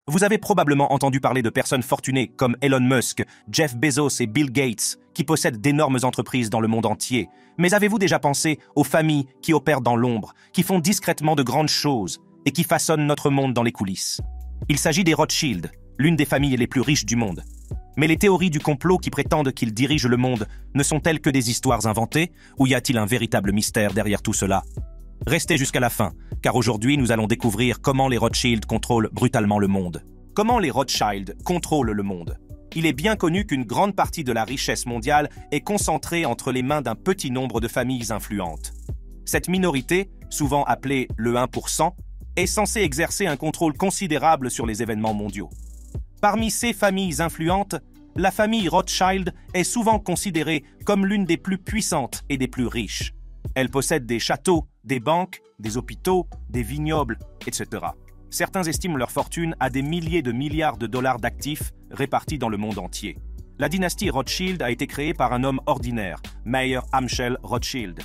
Vous avez probablement entendu parler de personnes fortunées comme Elon Musk, Jeff Bezos et Bill Gates, qui possèdent d'énormes entreprises dans le monde entier. Mais avez-vous déjà pensé aux familles qui opèrent dans l'ombre, qui font discrètement de grandes choses et qui façonnent notre monde dans les coulisses? Il s'agit des Rothschild, l'une des familles les plus riches du monde. Mais les théories du complot qui prétendent qu'ils dirigent le monde ne sont-elles que des histoires inventées, ou y a-t-il un véritable mystère derrière tout cela? Restez jusqu'à la fin, car aujourd'hui nous allons découvrir comment les Rothschild contrôlent brutalement le monde. Comment les Rothschild contrôlent le monde? Il est bien connu qu'une grande partie de la richesse mondiale est concentrée entre les mains d'un petit nombre de familles influentes. Cette minorité, souvent appelée le 1%, est censée exercer un contrôle considérable sur les événements mondiaux. Parmi ces familles influentes, la famille Rothschild est souvent considérée comme l'une des plus puissantes et des plus riches. Elle possède des châteaux, des banques, des hôpitaux, des vignobles, etc. Certains estiment leur fortune à des milliers de milliards de dollars d'actifs répartis dans le monde entier. La dynastie Rothschild a été créée par un homme ordinaire, Mayer Amschel Rothschild.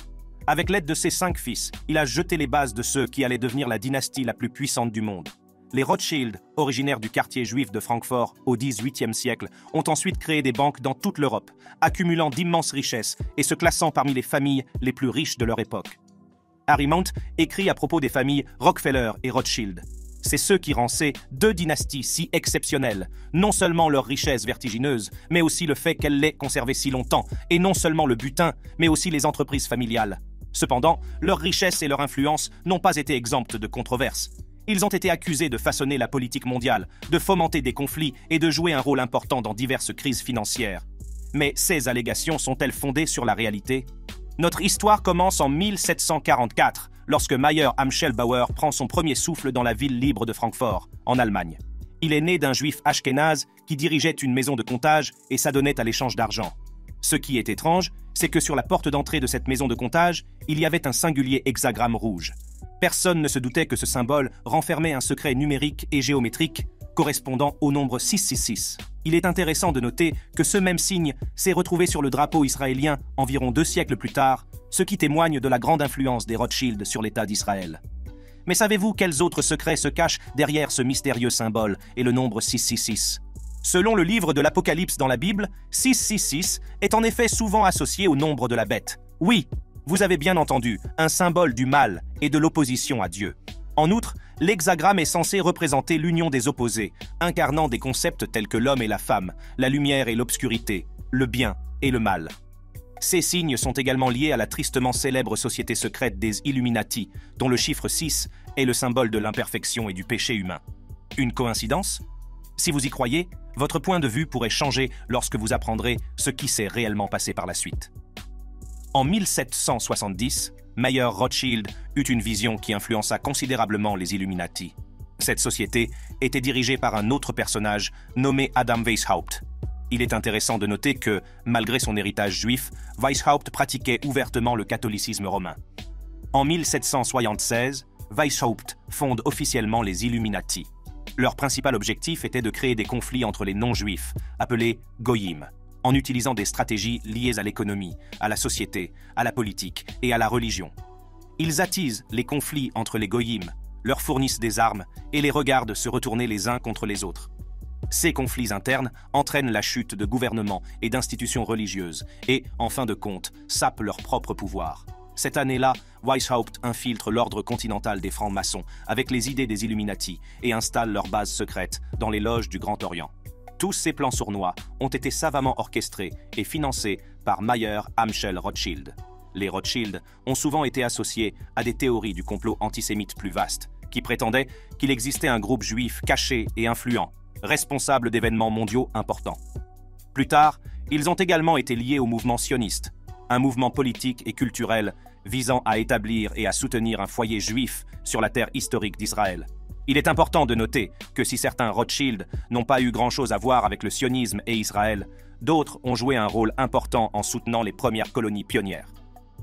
Avec l'aide de ses 5 fils, il a jeté les bases de ceux qui allaient devenir la dynastie la plus puissante du monde. Les Rothschild, originaires du quartier juif de Francfort au XVIIIe siècle, ont ensuite créé des banques dans toute l'Europe, accumulant d'immenses richesses et se classant parmi les familles les plus riches de leur époque. Harry Mount écrit à propos des familles Rockefeller et Rothschild. C'est ce qui rend ces deux dynasties si exceptionnelles, non seulement leur richesse vertigineuse, mais aussi le fait qu'elles l'aient conservée si longtemps, et non seulement le butin, mais aussi les entreprises familiales. Cependant, leur richesse et leur influence n'ont pas été exemptes de controverses. Ils ont été accusés de façonner la politique mondiale, de fomenter des conflits et de jouer un rôle important dans diverses crises financières. Mais ces allégations sont-elles fondées sur la réalité? Notre histoire commence en 1744, lorsque Mayer Amschel Bauer prend son premier souffle dans la ville libre de Francfort, en Allemagne. Il est né d'un juif ashkénaze qui dirigeait une maison de comptage et s'adonnait à l'échange d'argent. Ce qui est étrange, c'est que sur la porte d'entrée de cette maison de comptage, il y avait un singulier hexagramme rouge. Personne ne se doutait que ce symbole renfermait un secret numérique et géométrique correspondant au nombre 666. Il est intéressant de noter que ce même signe s'est retrouvé sur le drapeau israélien environ 2 siècles plus tard, ce qui témoigne de la grande influence des Rothschild sur l'État d'Israël. Mais savez-vous quels autres secrets se cachent derrière ce mystérieux symbole et le nombre 666? Selon le livre de l'Apocalypse dans la Bible, 666 est en effet souvent associé au nombre de la bête. Oui, vous avez bien entendu, un symbole du mal et de l'opposition à Dieu. En outre, l'hexagramme est censé représenter l'union des opposés, incarnant des concepts tels que l'homme et la femme, la lumière et l'obscurité, le bien et le mal. Ces signes sont également liés à la tristement célèbre société secrète des Illuminati, dont le chiffre 6 est le symbole de l'imperfection et du péché humain. Une coïncidence? Si vous y croyez, votre point de vue pourrait changer lorsque vous apprendrez ce qui s'est réellement passé par la suite. En 1770, Mayer Rothschild eut une vision qui influença considérablement les Illuminati. Cette société était dirigée par un autre personnage nommé Adam Weishaupt. Il est intéressant de noter que, malgré son héritage juif, Weishaupt pratiquait ouvertement le catholicisme romain. En 1776, Weishaupt fonde officiellement les Illuminati. Leur principal objectif était de créer des conflits entre les non-juifs, appelés Goyim, en utilisant des stratégies liées à l'économie, à la société, à la politique et à la religion. Ils attisent les conflits entre les Goyim, leur fournissent des armes et les regardent se retourner les uns contre les autres. Ces conflits internes entraînent la chute de gouvernements et d'institutions religieuses et, en fin de compte, sapent leur propre pouvoir. Cette année-là, Weishaupt infiltre l'ordre continental des francs-maçons avec les idées des Illuminati et installe leur base secrète dans les loges du Grand Orient. Tous ces plans sournois ont été savamment orchestrés et financés par Mayer Amschel Rothschild. Les Rothschild ont souvent été associés à des théories du complot antisémite plus vastes, qui prétendaient qu'il existait un groupe juif caché et influent, responsable d'événements mondiaux importants. Plus tard, ils ont également été liés au mouvement sioniste, un mouvement politique et culturel visant à établir et à soutenir un foyer juif sur la terre historique d'Israël. Il est important de noter que si certains Rothschild n'ont pas eu grand-chose à voir avec le sionisme et Israël, d'autres ont joué un rôle important en soutenant les premières colonies pionnières.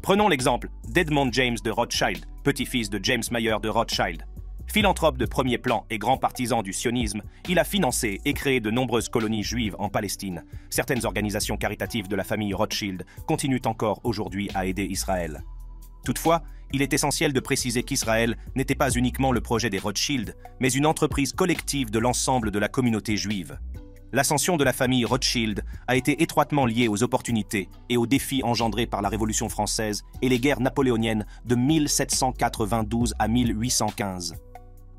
Prenons l'exemple d'Edmond James de Rothschild, petit-fils de James Mayer de Rothschild. Philanthrope de premier plan et grand partisan du sionisme, il a financé et créé de nombreuses colonies juives en Palestine. Certaines organisations caritatives de la famille Rothschild continuent encore aujourd'hui à aider Israël. Toutefois, il est essentiel de préciser qu'Israël n'était pas uniquement le projet des Rothschild, mais une entreprise collective de l'ensemble de la communauté juive. L'ascension de la famille Rothschild a été étroitement liée aux opportunités et aux défis engendrés par la Révolution française et les guerres napoléoniennes de 1792 à 1815.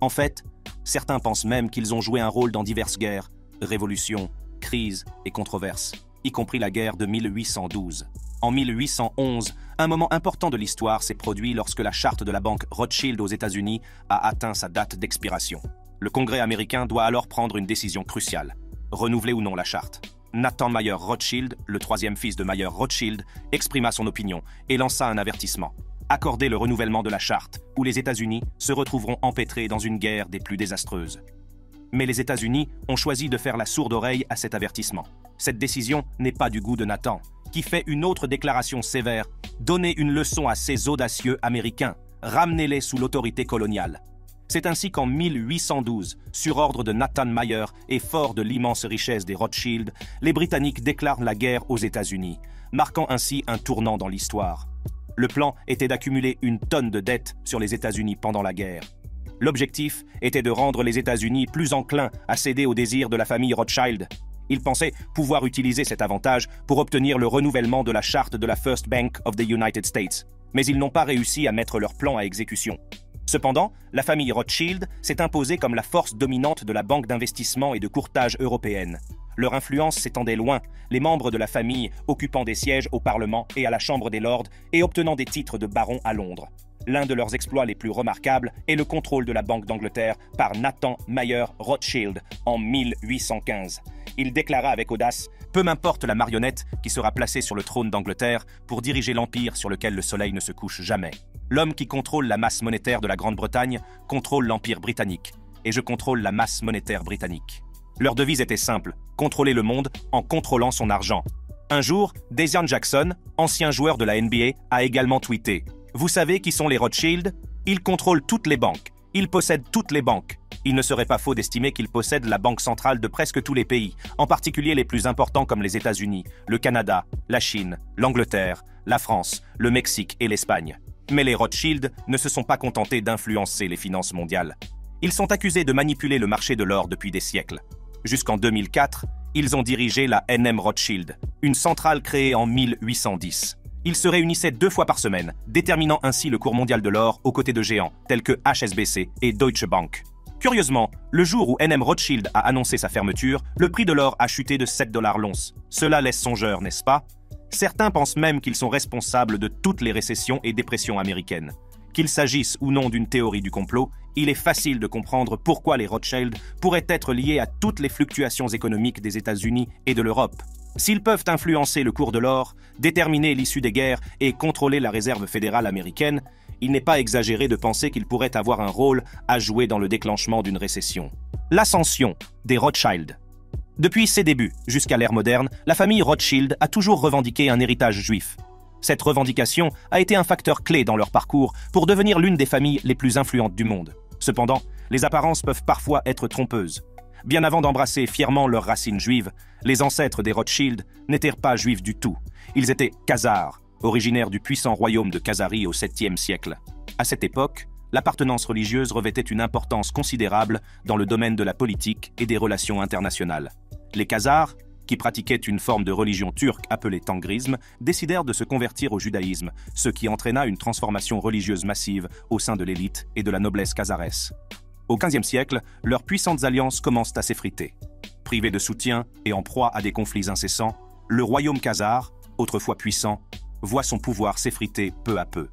En fait, certains pensent même qu'ils ont joué un rôle dans diverses guerres, révolutions, crises et controverses, y compris la guerre de 1812. En 1811, un moment important de l'histoire s'est produit lorsque la charte de la banque Rothschild aux États-Unis a atteint sa date d'expiration. Le Congrès américain doit alors prendre une décision cruciale. Renouveler ou non la charte. Nathan Mayer Rothschild, le troisième fils de Mayer Rothschild, exprima son opinion et lança un avertissement. Accorder le renouvellement de la charte, où les États-Unis se retrouveront empêtrés dans une guerre des plus désastreuses. Mais les États-Unis ont choisi de faire la sourde oreille à cet avertissement. Cette décision n'est pas du goût de Nathan, qui fait une autre déclaration sévère. Donnez une leçon à ces audacieux Américains, ramenez-les sous l'autorité coloniale. C'est ainsi qu'en 1812, sur ordre de Nathan Mayer et fort de l'immense richesse des Rothschild, les Britanniques déclarent la guerre aux États-Unis, marquant ainsi un tournant dans l'histoire. Le plan était d'accumuler une tonne de dettes sur les États-Unis pendant la guerre. L'objectif était de rendre les États-Unis plus enclins à céder aux désirs de la famille Rothschild. Ils pensaient pouvoir utiliser cet avantage pour obtenir le renouvellement de la charte de la First Bank of the United States. Mais ils n'ont pas réussi à mettre leur plan à exécution. Cependant, la famille Rothschild s'est imposée comme la force dominante de la banque d'investissement et de courtage européenne. Leur influence s'étendait loin, les membres de la famille occupant des sièges au Parlement et à la Chambre des Lords et obtenant des titres de baron à Londres. L'un de leurs exploits les plus remarquables est le contrôle de la Banque d'Angleterre par Nathan Mayer Rothschild en 1815. Il déclara avec audace « Peu m'importe la marionnette qui sera placée sur le trône d'Angleterre pour diriger l'empire sur lequel le soleil ne se couche jamais. L'homme qui contrôle la masse monétaire de la Grande-Bretagne contrôle l'empire britannique, et je contrôle la masse monétaire britannique. » Leur devise était simple, contrôler le monde en contrôlant son argent. Un jour, Deion Jackson, ancien joueur de la NBA, a également tweeté « Vous savez qui sont les Rothschild? Ils contrôlent toutes les banques. Ils possèdent toutes les banques. Il ne serait pas faux d'estimer qu'ils possèdent la banque centrale de presque tous les pays, en particulier les plus importants comme les États-Unis, le Canada, la Chine, l'Angleterre, la France, le Mexique et l'Espagne. Mais les Rothschild ne se sont pas contentés d'influencer les finances mondiales. Ils sont accusés de manipuler le marché de l'or depuis des siècles. Jusqu'en 2004, ils ont dirigé la NM Rothschild, une centrale créée en 1810. Ils se réunissaient 2 fois par semaine, déterminant ainsi le cours mondial de l'or aux côtés de géants tels que HSBC et Deutsche Bank. Curieusement, le jour où NM Rothschild a annoncé sa fermeture, le prix de l'or a chuté de 7 $ l'once. Cela laisse songeur, n'est-ce pas? Certains pensent même qu'ils sont responsables de toutes les récessions et dépressions américaines. Qu'il s'agisse ou non d'une théorie du complot, il est facile de comprendre pourquoi les Rothschild pourraient être liés à toutes les fluctuations économiques des États-Unis et de l'Europe. S'ils peuvent influencer le cours de l'or, déterminer l'issue des guerres et contrôler la réserve fédérale américaine, il n'est pas exagéré de penser qu'ils pourraient avoir un rôle à jouer dans le déclenchement d'une récession. L'ascension des Rothschild. Depuis ses débuts jusqu'à l'ère moderne, la famille Rothschild a toujours revendiqué un héritage juif. Cette revendication a été un facteur clé dans leur parcours pour devenir l'une des familles les plus influentes du monde. Cependant, les apparences peuvent parfois être trompeuses. Bien avant d'embrasser fièrement leurs racines juives, les ancêtres des Rothschild n'étaient pas juifs du tout. Ils étaient khazars, originaires du puissant royaume de Khazarie au 7e siècle. À cette époque, l'appartenance religieuse revêtait une importance considérable dans le domaine de la politique et des relations internationales. Les Khazars, qui pratiquaient une forme de religion turque appelée tangrisme, décidèrent de se convertir au judaïsme, ce qui entraîna une transformation religieuse massive au sein de l'élite et de la noblesse khazaresse. Au XVe siècle, leurs puissantes alliances commencent à s'effriter. Privé de soutien et en proie à des conflits incessants, le royaume khazar, autrefois puissant, voit son pouvoir s'effriter peu à peu.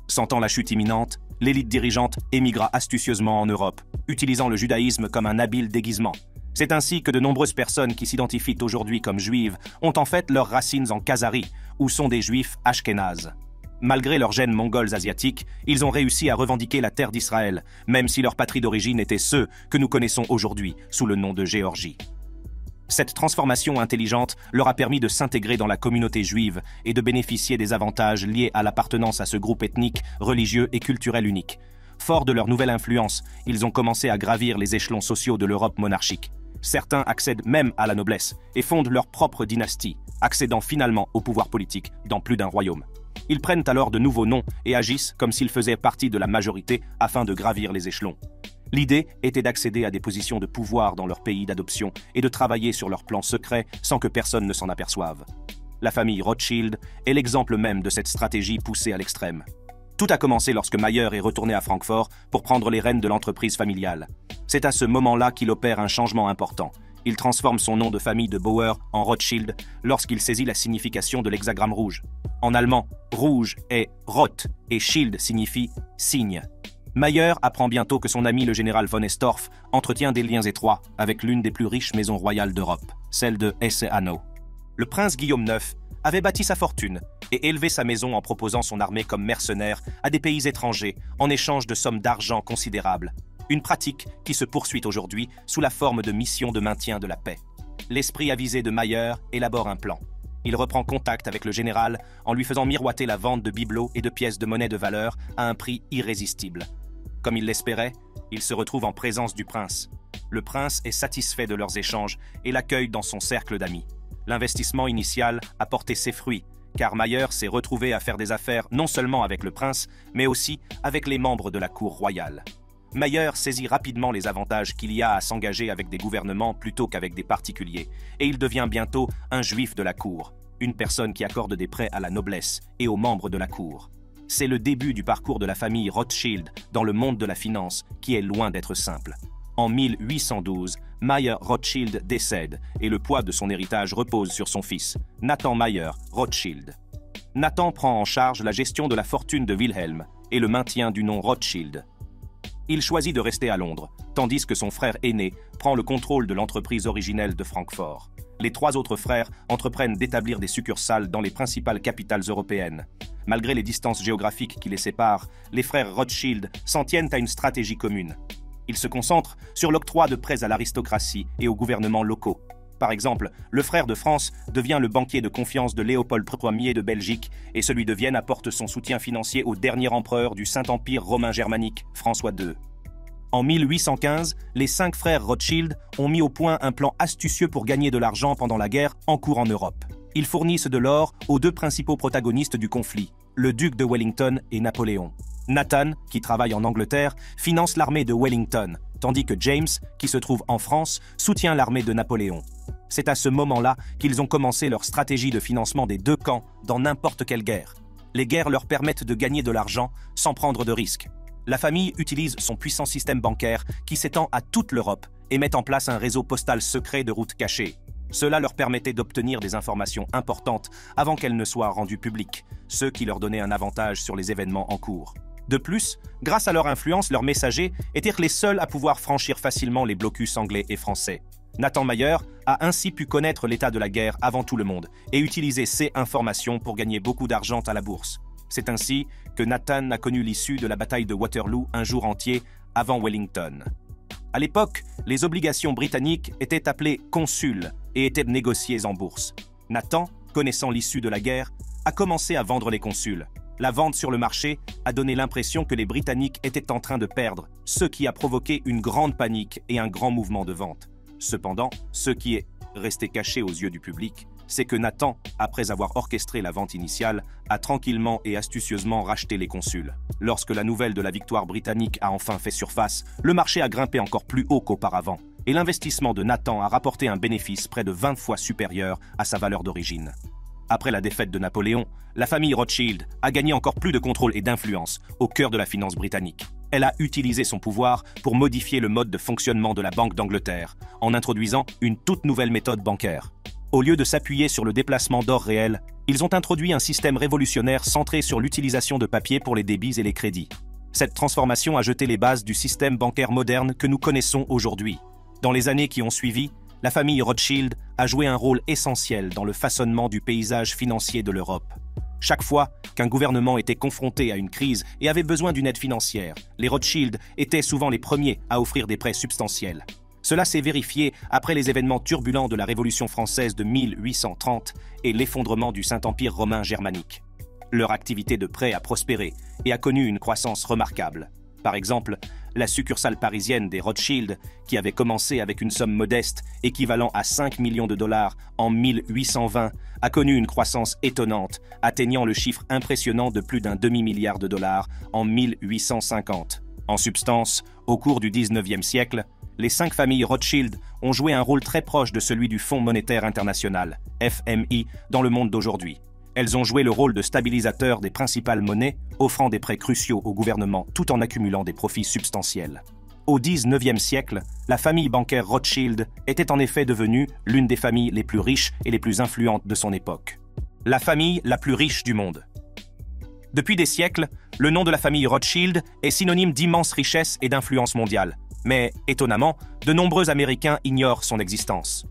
Sentant la chute imminente, l'élite dirigeante émigra astucieusement en Europe, utilisant le judaïsme comme un habile déguisement. C'est ainsi que de nombreuses personnes qui s'identifient aujourd'hui comme juives ont en fait leurs racines en Khazarie, où sont des juifs ashkénazes. Malgré leurs gènes mongols asiatiques, ils ont réussi à revendiquer la terre d'Israël, même si leur patrie d'origine était ceux que nous connaissons aujourd'hui sous le nom de Géorgie. Cette transformation intelligente leur a permis de s'intégrer dans la communauté juive et de bénéficier des avantages liés à l'appartenance à ce groupe ethnique, religieux et culturel unique. Forts de leur nouvelle influence, ils ont commencé à gravir les échelons sociaux de l'Europe monarchique. Certains accèdent même à la noblesse et fondent leur propre dynastie, accédant finalement au pouvoir politique dans plus d'un royaume. Ils prennent alors de nouveaux noms et agissent comme s'ils faisaient partie de la majorité afin de gravir les échelons. L'idée était d'accéder à des positions de pouvoir dans leur pays d'adoption et de travailler sur leurs plans secrets sans que personne ne s'en aperçoive. La famille Rothschild est l'exemple même de cette stratégie poussée à l'extrême. Tout a commencé lorsque Mayer est retourné à Francfort pour prendre les rênes de l'entreprise familiale. C'est à ce moment-là qu'il opère un changement important. Il transforme son nom de famille de Bauer en Rothschild lorsqu'il saisit la signification de l'hexagramme rouge. En allemand, rouge est Roth et Schild signifie signe. Mayer apprend bientôt que son ami le général von Estorff entretient des liens étroits avec l'une des plus riches maisons royales d'Europe, celle de Hesse-Hanau. Le prince Guillaume IX avait bâti sa fortune et élevé sa maison en proposant son armée comme mercenaire à des pays étrangers en échange de sommes d'argent considérables. Une pratique qui se poursuit aujourd'hui sous la forme de missions de maintien de la paix. L'esprit avisé de Mayer élabore un plan. Il reprend contact avec le général en lui faisant miroiter la vente de bibelots et de pièces de monnaie de valeur à un prix irrésistible. Comme il l'espérait, il se retrouve en présence du prince. Le prince est satisfait de leurs échanges et l'accueille dans son cercle d'amis. L'investissement initial a porté ses fruits, car Mayer s'est retrouvé à faire des affaires non seulement avec le prince, mais aussi avec les membres de la cour royale. Mayer saisit rapidement les avantages qu'il y a à s'engager avec des gouvernements plutôt qu'avec des particuliers, et il devient bientôt un juif de la cour, une personne qui accorde des prêts à la noblesse et aux membres de la cour. C'est le début du parcours de la famille Rothschild dans le monde de la finance, qui est loin d'être simple. En 1812, Mayer Rothschild décède et le poids de son héritage repose sur son fils, Nathan Mayer Rothschild. Nathan prend en charge la gestion de la fortune de Wilhelm et le maintien du nom Rothschild. Il choisit de rester à Londres, tandis que son frère aîné prend le contrôle de l'entreprise originelle de Francfort. Les trois autres frères entreprennent d'établir des succursales dans les principales capitales européennes. Malgré les distances géographiques qui les séparent, les frères Rothschild s'en tiennent à une stratégie commune. Ils se concentrent sur l'octroi de prêts à l'aristocratie et aux gouvernements locaux. Par exemple, le frère de France devient le banquier de confiance de Léopold Ier de Belgique et celui de Vienne apporte son soutien financier au dernier empereur du Saint-Empire romain germanique, François II. En 1815, les 5 frères Rothschild ont mis au point un plan astucieux pour gagner de l'argent pendant la guerre en cours en Europe. Ils fournissent de l'or aux 2 principaux protagonistes du conflit, le duc de Wellington et Napoléon. Nathan, qui travaille en Angleterre, finance l'armée de Wellington, tandis que James, qui se trouve en France, soutient l'armée de Napoléon. C'est à ce moment-là qu'ils ont commencé leur stratégie de financement des 2 camps dans n'importe quelle guerre. Les guerres leur permettent de gagner de l'argent sans prendre de risques. La famille utilise son puissant système bancaire qui s'étend à toute l'Europe et met en place un réseau postal secret de routes cachées. Cela leur permettait d'obtenir des informations importantes avant qu'elles ne soient rendues publiques, ce qui leur donnait un avantage sur les événements en cours. De plus, grâce à leur influence, leurs messagers étaient les seuls à pouvoir franchir facilement les blocus anglais et français. Nathan Mayer a ainsi pu connaître l'état de la guerre avant tout le monde et utiliser ces informations pour gagner beaucoup d'argent à la bourse. C'est ainsi que Nathan a connu l'issue de la bataille de Waterloo un jour entier avant Wellington. À l'époque, les obligations britanniques étaient appelées consuls et étaient négociées en bourse. Nathan, connaissant l'issue de la guerre, a commencé à vendre les consuls. La vente sur le marché a donné l'impression que les Britanniques étaient en train de perdre, ce qui a provoqué une grande panique et un grand mouvement de vente. Cependant, ce qui est resté caché aux yeux du public, c'est que Nathan, après avoir orchestré la vente initiale, a tranquillement et astucieusement racheté les consuls. Lorsque la nouvelle de la victoire britannique a enfin fait surface, le marché a grimpé encore plus haut qu'auparavant, et l'investissement de Nathan a rapporté un bénéfice près de 20 fois supérieur à sa valeur d'origine. Après la défaite de Napoléon, la famille Rothschild a gagné encore plus de contrôle et d'influence au cœur de la finance britannique. Elle a utilisé son pouvoir pour modifier le mode de fonctionnement de la Banque d'Angleterre, en introduisant une toute nouvelle méthode bancaire. Au lieu de s'appuyer sur le déplacement d'or réel, ils ont introduit un système révolutionnaire centré sur l'utilisation de papier pour les débits et les crédits. Cette transformation a jeté les bases du système bancaire moderne que nous connaissons aujourd'hui. Dans les années qui ont suivi, la famille Rothschild a joué un rôle essentiel dans le façonnement du paysage financier de l'Europe. Chaque fois qu'un gouvernement était confronté à une crise et avait besoin d'une aide financière, les Rothschild étaient souvent les premiers à offrir des prêts substantiels. Cela s'est vérifié après les événements turbulents de la Révolution française de 1830 et l'effondrement du Saint-Empire romain germanique. Leur activité de prêt a prospéré et a connu une croissance remarquable. Par exemple, la succursale parisienne des Rothschild, qui avait commencé avec une somme modeste équivalent à 5 millions de dollars en 1820, a connu une croissance étonnante, atteignant le chiffre impressionnant de plus d'un demi-milliard de dollars en 1850. En substance, au cours du 19e siècle, les 5 familles Rothschild ont joué un rôle très proche de celui du Fonds monétaire international, FMI, dans le monde d'aujourd'hui. Elles ont joué le rôle de stabilisateur des principales monnaies, offrant des prêts cruciaux au gouvernement tout en accumulant des profits substantiels. Au XIXe siècle, la famille bancaire Rothschild était en effet devenue l'une des familles les plus riches et les plus influentes de son époque. La famille la plus riche du monde. Depuis des siècles, le nom de la famille Rothschild est synonyme d'immense richesse et d'influence mondiale. Mais, étonnamment, de nombreux Américains ignorent son existence.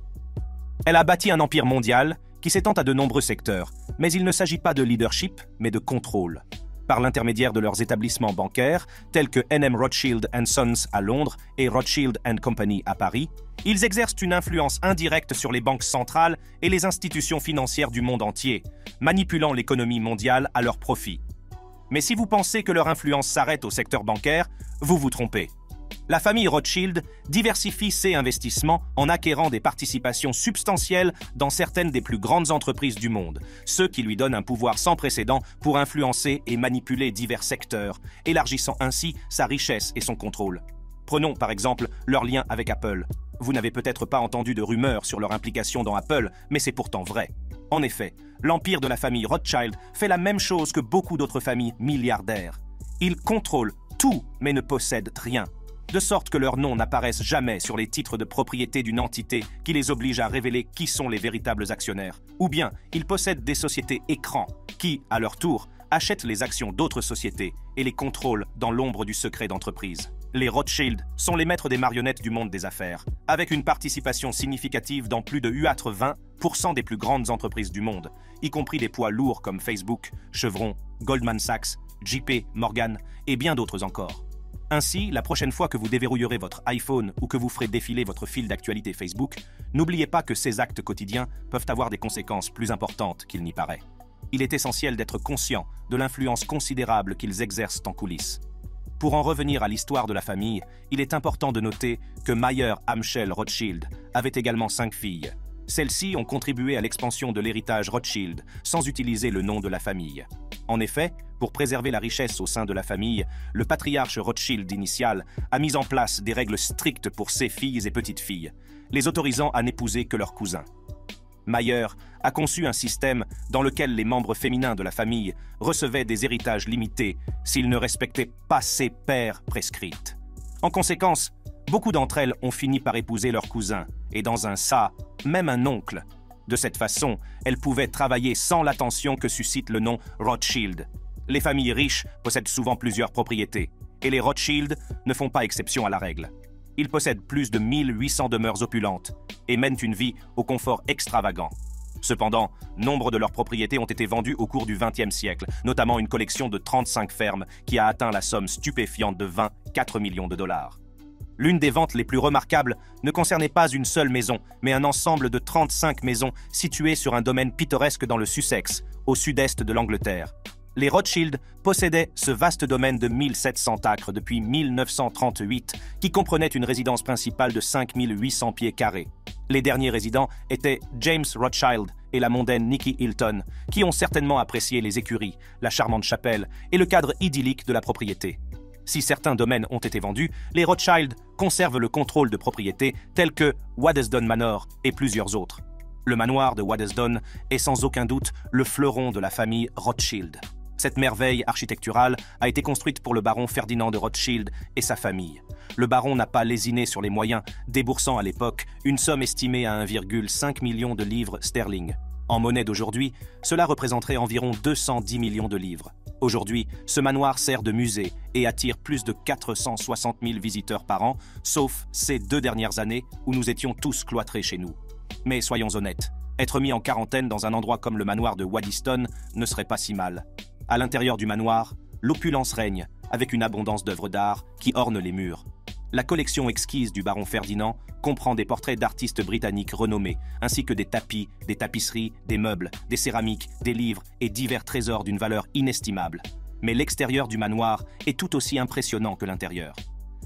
Elle a bâti un empire mondial qui s'étend à de nombreux secteurs, mais il ne s'agit pas de leadership, mais de contrôle. Par l'intermédiaire de leurs établissements bancaires, tels que NM Rothschild & Sons à Londres et Rothschild & Company à Paris, ils exercent une influence indirecte sur les banques centrales et les institutions financières du monde entier, manipulant l'économie mondiale à leur profit. Mais si vous pensez que leur influence s'arrête au secteur bancaire, vous vous trompez. La famille Rothschild diversifie ses investissements en acquérant des participations substantielles dans certaines des plus grandes entreprises du monde, ce qui lui donne un pouvoir sans précédent pour influencer et manipuler divers secteurs, élargissant ainsi sa richesse et son contrôle. Prenons par exemple leur lien avec Apple. Vous n'avez peut-être pas entendu de rumeurs sur leur implication dans Apple, mais c'est pourtant vrai. En effet, l'empire de la famille Rothschild fait la même chose que beaucoup d'autres familles milliardaires. Ils contrôlent tout mais ne possèdent rien, de sorte que leurs noms n'apparaissent jamais sur les titres de propriété d'une entité qui les oblige à révéler qui sont les véritables actionnaires. Ou bien, ils possèdent des sociétés écrans qui, à leur tour, achètent les actions d'autres sociétés et les contrôlent dans l'ombre du secret d'entreprise. Les Rothschild sont les maîtres des marionnettes du monde des affaires, avec une participation significative dans plus de 20% des plus grandes entreprises du monde, y compris des poids lourds comme Facebook, Chevron, Goldman Sachs, JP Morgan et bien d'autres encore. Ainsi, la prochaine fois que vous déverrouillerez votre iPhone ou que vous ferez défiler votre fil d'actualité Facebook, n'oubliez pas que ces actes quotidiens peuvent avoir des conséquences plus importantes qu'il n'y paraît. Il est essentiel d'être conscient de l'influence considérable qu'ils exercent en coulisses. Pour en revenir à l'histoire de la famille, il est important de noter que Mayer Amschel Rothschild avait également 5 filles. Celles-ci ont contribué à l'expansion de l'héritage Rothschild sans utiliser le nom de la famille. En effet, pour préserver la richesse au sein de la famille, le patriarche Rothschild initial a mis en place des règles strictes pour ses filles et petites-filles, les autorisant à n'épouser que leurs cousins. Mayer a conçu un système dans lequel les membres féminins de la famille recevaient des héritages limités s'ils ne respectaient pas ces paires prescrites. En conséquence, beaucoup d'entre elles ont fini par épouser leurs cousins, et dans un ça, même un oncle. De cette façon, elles pouvaient travailler sans l'attention que suscite le nom Rothschild. Les familles riches possèdent souvent plusieurs propriétés, et les Rothschild ne font pas exception à la règle. Ils possèdent plus de 1800 demeures opulentes et mènent une vie au confort extravagant. Cependant, nombre de leurs propriétés ont été vendues au cours du XXe siècle, notamment une collection de 35 fermes qui a atteint la somme stupéfiante de 24 millions de dollars. L'une des ventes les plus remarquables ne concernait pas une seule maison, mais un ensemble de 35 maisons situées sur un domaine pittoresque dans le Sussex, au sud-est de l'Angleterre. Les Rothschild possédaient ce vaste domaine de 1700 acres depuis 1938, qui comprenait une résidence principale de 5800 pieds carrés. Les derniers résidents étaient James Rothschild et la mondaine Nikki Hilton, qui ont certainement apprécié les écuries, la charmante chapelle et le cadre idyllique de la propriété. Si certains domaines ont été vendus, les Rothschild conservent le contrôle de propriétés telles que Waddesdon Manor et plusieurs autres. Le manoir de Waddesdon est sans aucun doute le fleuron de la famille Rothschild. Cette merveille architecturale a été construite pour le baron Ferdinand de Rothschild et sa famille. Le baron n'a pas lésiné sur les moyens, déboursant à l'époque une somme estimée à 1,5 million de livres sterling. En monnaie d'aujourd'hui, cela représenterait environ 210 millions de livres. Aujourd'hui, ce manoir sert de musée et attire plus de 460 000 visiteurs par an, sauf ces 2 dernières années où nous étions tous cloîtrés chez nous. Mais soyons honnêtes, être mis en quarantaine dans un endroit comme le manoir de Waddesdon ne serait pas si mal. À l'intérieur du manoir, l'opulence règne, avec une abondance d'œuvres d'art qui ornent les murs. La collection exquise du baron Ferdinand comprend des portraits d'artistes britanniques renommés, ainsi que des tapis, des tapisseries, des meubles, des céramiques, des livres et divers trésors d'une valeur inestimable. Mais l'extérieur du manoir est tout aussi impressionnant que l'intérieur.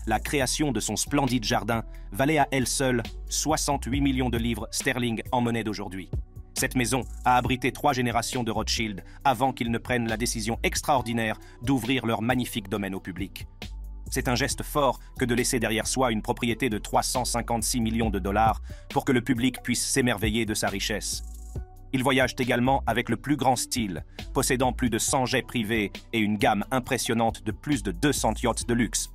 la création de son splendide jardin valait à elle seule 68 millions de livres sterling en monnaie d'aujourd'hui. Cette maison a abrité 3 générations de Rothschild avant qu'ils ne prennent la décision extraordinaire d'ouvrir leur magnifique domaine au public. C'est un geste fort que de laisser derrière soi une propriété de 356 millions de dollars pour que le public puisse s'émerveiller de sa richesse. Ils voyagent également avec le plus grand style, possédant plus de 100 jets privés et une gamme impressionnante de plus de 200 yachts de luxe.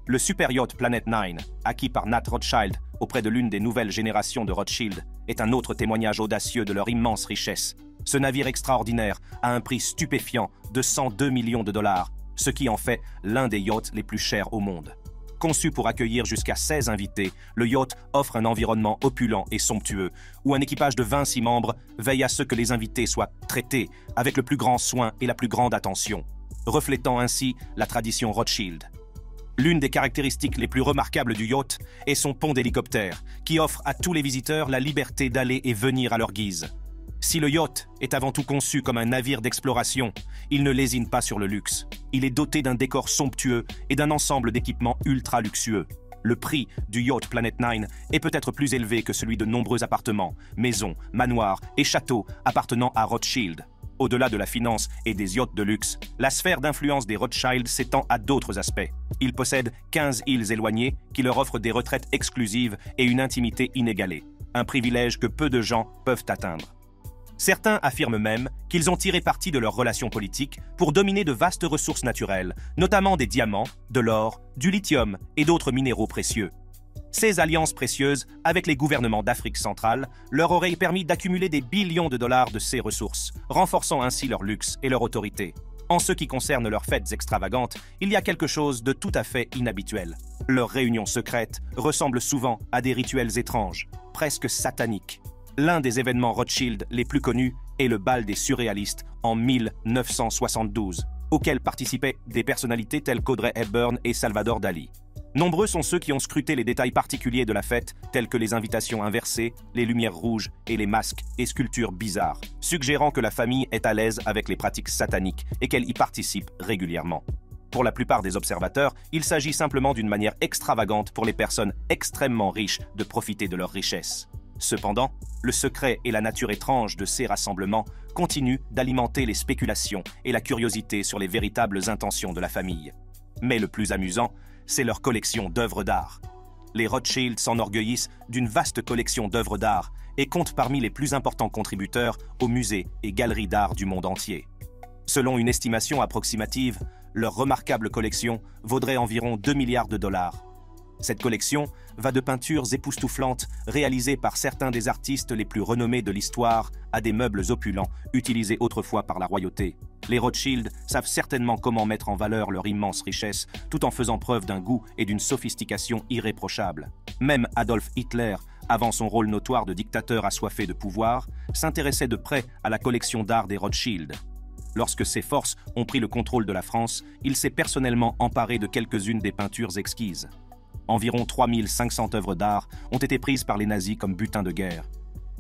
Le super yacht Planet 9, acquis par Nat Rothschild auprès de l'une des nouvelles générations de Rothschild, est un autre témoignage audacieux de leur immense richesse. Ce navire extraordinaire a un prix stupéfiant de 102 millions de dollars, ce qui en fait l'un des yachts les plus chers au monde. Conçu pour accueillir jusqu'à 16 invités, le yacht offre un environnement opulent et somptueux, où un équipage de 26 membres veille à ce que les invités soient traités avec le plus grand soin et la plus grande attention, reflétant ainsi la tradition Rothschild. L'une des caractéristiques les plus remarquables du yacht est son pont d'hélicoptère, qui offre à tous les visiteurs la liberté d'aller et venir à leur guise. Si le yacht est avant tout conçu comme un navire d'exploration, il ne lésine pas sur le luxe. Il est doté d'un décor somptueux et d'un ensemble d'équipements ultra luxueux. Le prix du yacht Planet 9 est peut-être plus élevé que celui de nombreux appartements, maisons, manoirs et châteaux appartenant à Rothschild. Au-delà de la finance et des yachts de luxe, la sphère d'influence des Rothschild s'étend à d'autres aspects. Ils possèdent 15 îles éloignées qui leur offrent des retraites exclusives et une intimité inégalée, un privilège que peu de gens peuvent atteindre. Certains affirment même qu'ils ont tiré parti de leurs relations politiques pour dominer de vastes ressources naturelles, notamment des diamants, de l'or, du lithium et d'autres minéraux précieux. Ces alliances précieuses avec les gouvernements d'Afrique centrale leur auraient permis d'accumuler des billions de dollars de ces ressources, renforçant ainsi leur luxe et leur autorité. En ce qui concerne leurs fêtes extravagantes, il y a quelque chose de tout à fait inhabituel. Leurs réunions secrètes ressemblent souvent à des rituels étranges, presque sataniques. L'un des événements Rothschild les plus connus est le bal des surréalistes en 1972, auquel participaient des personnalités telles qu'Audrey Hepburn et Salvador Dali. Nombreux sont ceux qui ont scruté les détails particuliers de la fête, tels que les invitations inversées, les lumières rouges et les masques et sculptures bizarres, suggérant que la famille est à l'aise avec les pratiques sataniques et qu'elle y participe régulièrement. Pour la plupart des observateurs, il s'agit simplement d'une manière extravagante pour les personnes extrêmement riches de profiter de leur richesse. Cependant, le secret et la nature étrange de ces rassemblements continuent d'alimenter les spéculations et la curiosité sur les véritables intentions de la famille. Mais le plus amusant, c'est leur collection d'œuvres d'art. Les Rothschild s'enorgueillissent d'une vaste collection d'œuvres d'art et comptent parmi les plus importants contributeurs aux musées et galeries d'art du monde entier. Selon une estimation approximative, leur remarquable collection vaudrait environ 2 milliards de dollars. Cette collection va de peintures époustouflantes réalisées par certains des artistes les plus renommés de l'histoire à des meubles opulents utilisés autrefois par la royauté. Les Rothschild savent certainement comment mettre en valeur leur immense richesse tout en faisant preuve d'un goût et d'une sophistication irréprochables. Même Adolf Hitler, avant son rôle notoire de dictateur assoiffé de pouvoir, s'intéressait de près à la collection d'art des Rothschild. Lorsque ses forces ont pris le contrôle de la France, il s'est personnellement emparé de quelques-unes des peintures exquises. Environ 3500 œuvres d'art ont été prises par les nazis comme butin de guerre.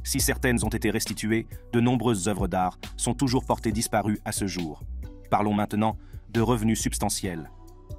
Si certaines ont été restituées, de nombreuses œuvres d'art sont toujours portées disparues à ce jour. Parlons maintenant de revenus substantiels.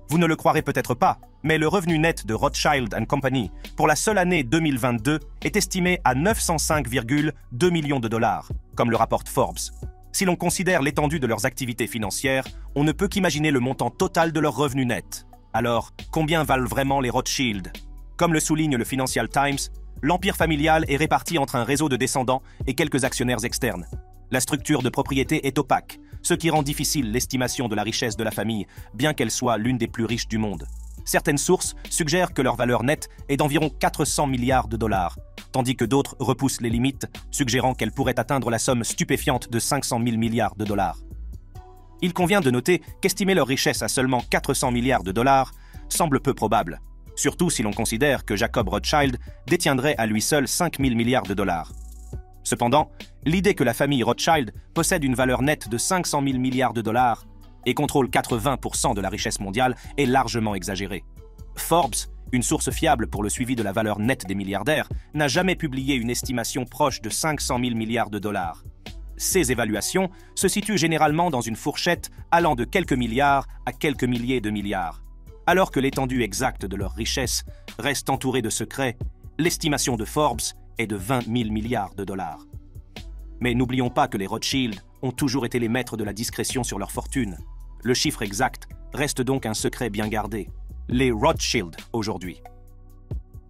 Vous ne le croirez peut-être pas, mais le revenu net de Rothschild & Company pour la seule année 2022 est estimé à 905,2 millions de dollars, comme le rapporte Forbes. Si l'on considère l'étendue de leurs activités financières, on ne peut qu'imaginer le montant total de leurs revenus nets. Alors, combien valent vraiment les Rothschild? Comme le souligne le Financial Times, l'empire familial est réparti entre un réseau de descendants et quelques actionnaires externes. La structure de propriété est opaque, ce qui rend difficile l'estimation de la richesse de la famille, bien qu'elle soit l'une des plus riches du monde. Certaines sources suggèrent que leur valeur nette est d'environ 400 milliards de dollars, tandis que d'autres repoussent les limites, suggérant qu'elle pourrait atteindre la somme stupéfiante de 500 000 milliards de dollars. Il convient de noter qu'estimer leur richesse à seulement 400 milliards de dollars semble peu probable, surtout si l'on considère que Jacob Rothschild détiendrait à lui seul 5 000 milliards de dollars. Cependant, l'idée que la famille Rothschild possède une valeur nette de 500 000 milliards de dollars et contrôle 80% de la richesse mondiale est largement exagérée. Forbes, une source fiable pour le suivi de la valeur nette des milliardaires, n'a jamais publié une estimation proche de 500 000 milliards de dollars. Ces évaluations se situent généralement dans une fourchette allant de quelques milliards à quelques milliers de milliards. Alors que l'étendue exacte de leurs richesses reste entourée de secrets, l'estimation de Forbes est de 20 000 milliards de dollars. Mais n'oublions pas que les Rothschild ont toujours été les maîtres de la discrétion sur leur fortune. Le chiffre exact reste donc un secret bien gardé. Les Rothschild aujourd'hui.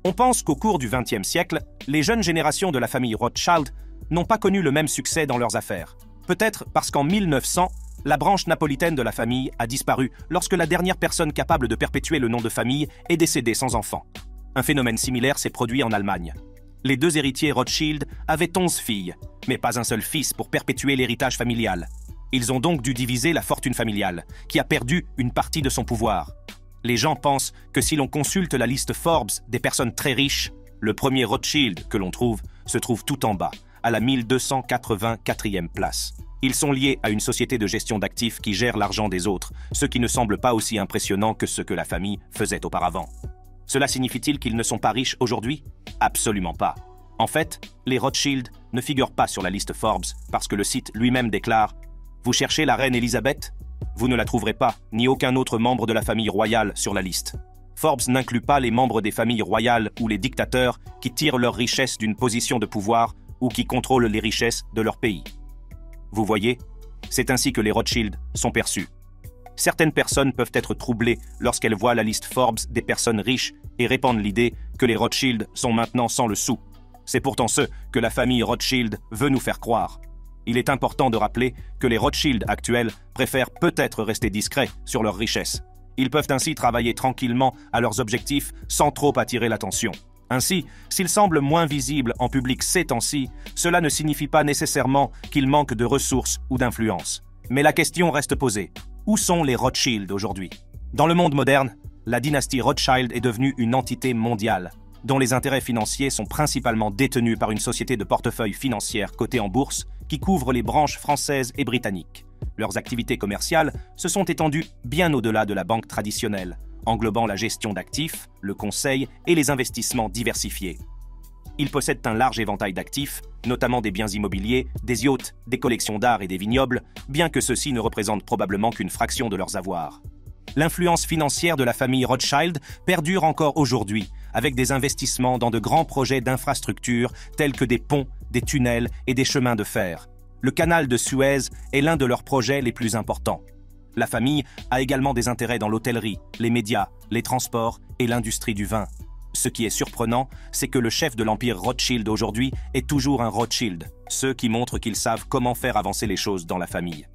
On pense qu'au cours du XXe siècle, les jeunes générations de la famille Rothschild n'ont pas connu le même succès dans leurs affaires. Peut-être parce qu'en 1900, la branche napolitaine de la famille a disparu lorsque la dernière personne capable de perpétuer le nom de famille est décédée sans enfant. Un phénomène similaire s'est produit en Allemagne. Les deux héritiers Rothschild avaient 11 filles, mais pas un seul fils pour perpétuer l'héritage familial. Ils ont donc dû diviser la fortune familiale, qui a perdu une partie de son pouvoir. Les gens pensent que si l'on consulte la liste Forbes des personnes très riches, le premier Rothschild que l'on trouve se trouve tout en bas, à la 1284e place. Ils sont liés à une société de gestion d'actifs qui gère l'argent des autres, ce qui ne semble pas aussi impressionnant que ce que la famille faisait auparavant. Cela signifie-t-il qu'ils ne sont pas riches aujourd'hui? Absolument pas. En fait, les Rothschild ne figurent pas sur la liste Forbes parce que le site lui-même déclare « Vous cherchez la reine Elisabeth ? Vous ne la trouverez pas, ni aucun autre membre de la famille royale sur la liste. » Forbes n'inclut pas les membres des familles royales ou les dictateurs qui tirent leurs richesses d'une position de pouvoir ou qui contrôlent les richesses de leur pays. Vous voyez, c'est ainsi que les Rothschild sont perçus. Certaines personnes peuvent être troublées lorsqu'elles voient la liste Forbes des personnes riches et répandent l'idée que les Rothschild sont maintenant sans le sou. C'est pourtant ce que la famille Rothschild veut nous faire croire. Il est important de rappeler que les Rothschild actuels préfèrent peut-être rester discrets sur leurs richesses. Ils peuvent ainsi travailler tranquillement à leurs objectifs sans trop attirer l'attention. Ainsi, s'ils semblent moins visibles en public ces temps-ci, cela ne signifie pas nécessairement qu'ils manquent de ressources ou d'influence. Mais la question reste posée. Où sont les Rothschild aujourd'hui? Dans le monde moderne, la dynastie Rothschild est devenue une entité mondiale, dont les intérêts financiers sont principalement détenus par une société de portefeuille financière cotée en bourse qui couvre les branches françaises et britanniques. Leurs activités commerciales se sont étendues bien au-delà de la banque traditionnelle, englobant la gestion d'actifs, le conseil et les investissements diversifiés. Ils possèdent un large éventail d'actifs, notamment des biens immobiliers, des yachts, des collections d'art et des vignobles, bien que ceux-ci ne représentent probablement qu'une fraction de leurs avoirs. L'influence financière de la famille Rothschild perdure encore aujourd'hui, avec des investissements dans de grands projets d'infrastructures tels que des ponts, des tunnels et des chemins de fer. Le canal de Suez est l'un de leurs projets les plus importants. La famille a également des intérêts dans l'hôtellerie, les médias, les transports et l'industrie du vin. Ce qui est surprenant, c'est que le chef de l'empire Rothschild aujourd'hui est toujours un Rothschild, ce qui montre qu'ils savent comment faire avancer les choses dans la famille.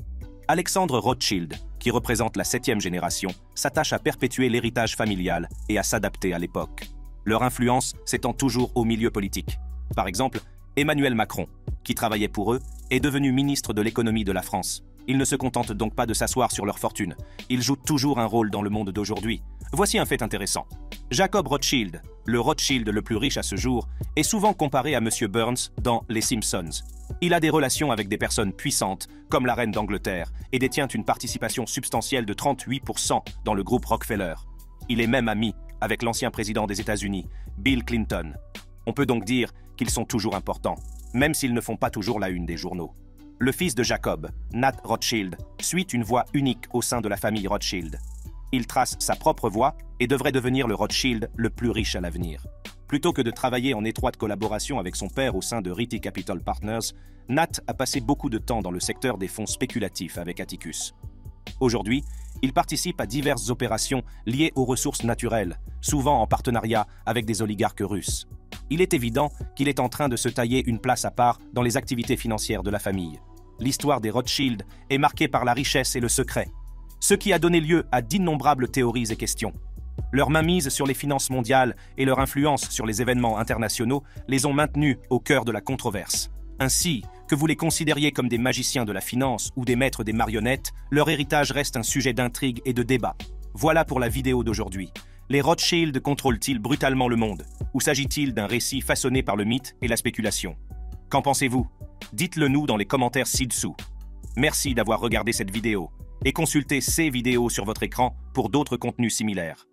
Alexandre Rothschild, qui représente la 7e génération, s'attache à perpétuer l'héritage familial et à s'adapter à l'époque. Leur influence s'étend toujours au milieu politique. Par exemple, Emmanuel Macron, qui travaillait pour eux, est devenu ministre de l'économie de la France. Ils ne se contentent donc pas de s'asseoir sur leur fortune. Ils jouent toujours un rôle dans le monde d'aujourd'hui. Voici un fait intéressant. Jacob Rothschild, le Rothschild le plus riche à ce jour, est souvent comparé à M. Burns dans Les Simpsons. Il a des relations avec des personnes puissantes, comme la reine d'Angleterre, et détient une participation substantielle de 38% dans le groupe Rockefeller. Il est même ami avec l'ancien président des États-Unis, Bill Clinton. On peut donc dire qu'ils sont toujours importants, même s'ils ne font pas toujours la une des journaux. Le fils de Jacob, Nat Rothschild, suit une voie unique au sein de la famille Rothschild. Il trace sa propre voie et devrait devenir le Rothschild le plus riche à l'avenir. Plutôt que de travailler en étroite collaboration avec son père au sein de Riti Capital Partners, Nat a passé beaucoup de temps dans le secteur des fonds spéculatifs avec Atticus. Aujourd'hui, il participe à diverses opérations liées aux ressources naturelles, souvent en partenariat avec des oligarques russes. Il est évident qu'il est en train de se tailler une place à part dans les activités financières de la famille. L'histoire des Rothschild est marquée par la richesse et le secret, ce qui a donné lieu à d'innombrables théories et questions. Leur mainmise sur les finances mondiales et leur influence sur les événements internationaux les ont maintenus au cœur de la controverse. Ainsi, que vous les considériez comme des magiciens de la finance ou des maîtres des marionnettes, leur héritage reste un sujet d'intrigue et de débat. Voilà pour la vidéo d'aujourd'hui. Les Rothschild contrôlent-ils brutalement le monde? Ou s'agit-il d'un récit façonné par le mythe et la spéculation? Qu'en pensez-vous? Dites-le nous dans les commentaires ci-dessous. Merci d'avoir regardé cette vidéo et consultez ces vidéos sur votre écran pour d'autres contenus similaires.